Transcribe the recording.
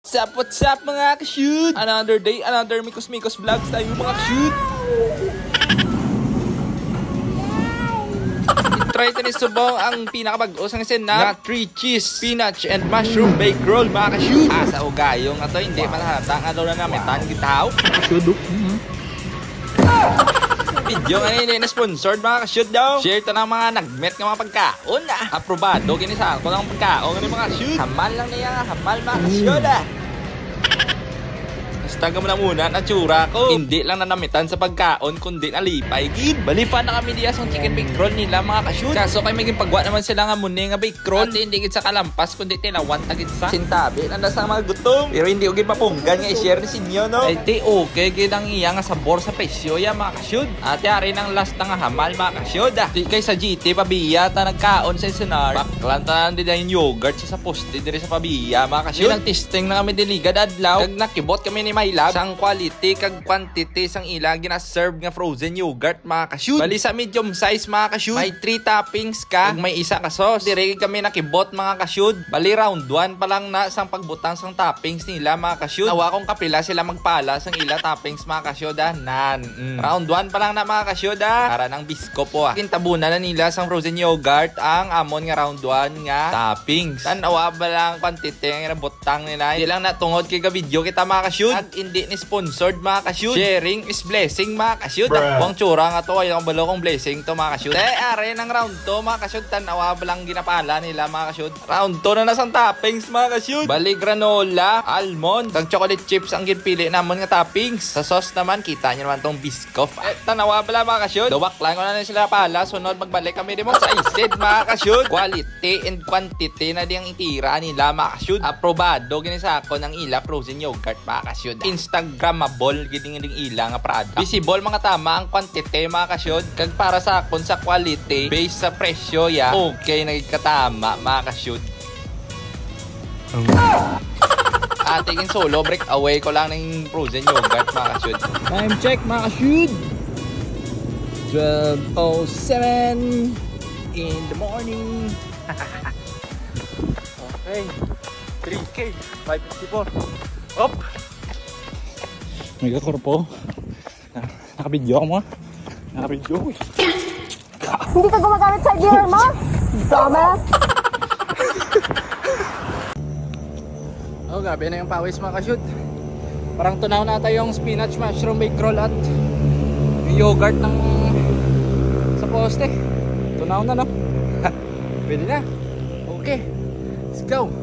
What's up mga ka-shoot? Another day, another Mikos vlogs tayo mga ka-shoot. Try ito ni Subong ang pinakabag-usang na 3 cheese, spinach, and mushroom baked roll mga ka-shoot. Sa ugayong ato, hindi malahata nga daw na namin tan gitaw. Sudok. Video nga nila na sponsored mga ka-shoot daw. Share ito ng mga nag-met ng mga pagkaon. Aprobado, kinisa ko ng pagkaon ng mga ka-shoot. Hamal lang niya, hamal mga ka-shoot. Taga mo na muna na tsura ko. Hindi lang nanamitan sa pagkaon kundi nalipay gid. Balipan na kami diya sa chicken bake roll nila mga ka-shoot. Kaso kay maging pagwa naman sila nga muna nga bake roll. At hindi gid sa kalampas kundi tinawan tagid sa sintabi. Nandas ang mga gutom. Pero hindi ko gid mapunggan nga i-share ni sinyo no. Ay ti okay gid ang iya nga sabor sa presyo ya mga ka-shoot. At yari nang last nga hamal mga ka-shoot. Di kay sa GT pabiya ta nagkaon sa Senar. Baklan ta nang yung yogurt sa poste dire sa pabiya mga ka-shoot. Nang testing na kami diligad adlaw. Kag nakibot kami ni lab sang quality kag quantity sang ilang gina-serve nga frozen yogurt mga ka-shoot. Bali sa medium size mga ka-shoot, may 3 toppings ka, kag may isa ka sauce. Dire kami nakibot mga ka-shoot. Bali round 1 pa lang na sang pagbutang sang toppings nila mga ka-shoot. Nawa kong kapila sila magpala sang ila toppings mga ka-shoot Round 1 pa lang na mga ka-shoot para ng bisko po Kintabunan na nila sang frozen yogurt ang amon nga round 1 nga toppings. Tanawa ba lang quantity nga butang nila. Di lang natungod kay video kita mga ka-shoot. At hindi ni sponsored mga ka-shoot. Sharing is blessing mga ka-shoot. Huwag tsura nga to ay ang balo kong blessing to mga ka-shoot. Are ng round 2 mga ka-shoot. Tanawa ba lang ginapala nila mga ka-shoot. Round 2 na nasang toppings mga ka-shoot. Bali granola, almond, tang chocolate chips ang ginpili naman nga toppings. Sa sauce naman kita nyo naman tong biscoff. Tanawa ba lang mga ka-shoot. Dawak lang ko na sila pala. Sunod magbalik kami din mo sa isid mga ka-shoot. Quality and quantity na di ang itira nila mga ka-shoot. Aprobado ginisa ako ng ila frozen yogurt mga ka-shoot. Instagramable giding ila nga product. Visible mga tama ang quantity mga ka-shoot. Kag para sa akon sa quality based sa presyo ya. Okay nagkatama mga ka-shoot. Ating solo break away ko lang ng frozen yogurt mga ka-shoot. Time check mga ka-shoot. 12:07 in the morning. Okay. 3K 554. Up. Mega korpo. Nakabidyo mo. Nakabidyo. Hindi ka gumagamit sa gear mo? Dumbass. Oh, gabi na yung pawis mga ka-shoot. Parang tunaw na tayo yung spinach, mushroom, baked roll at yogurt ng sa poste. Tunaw na no? Pwede na. Okay. Let's go.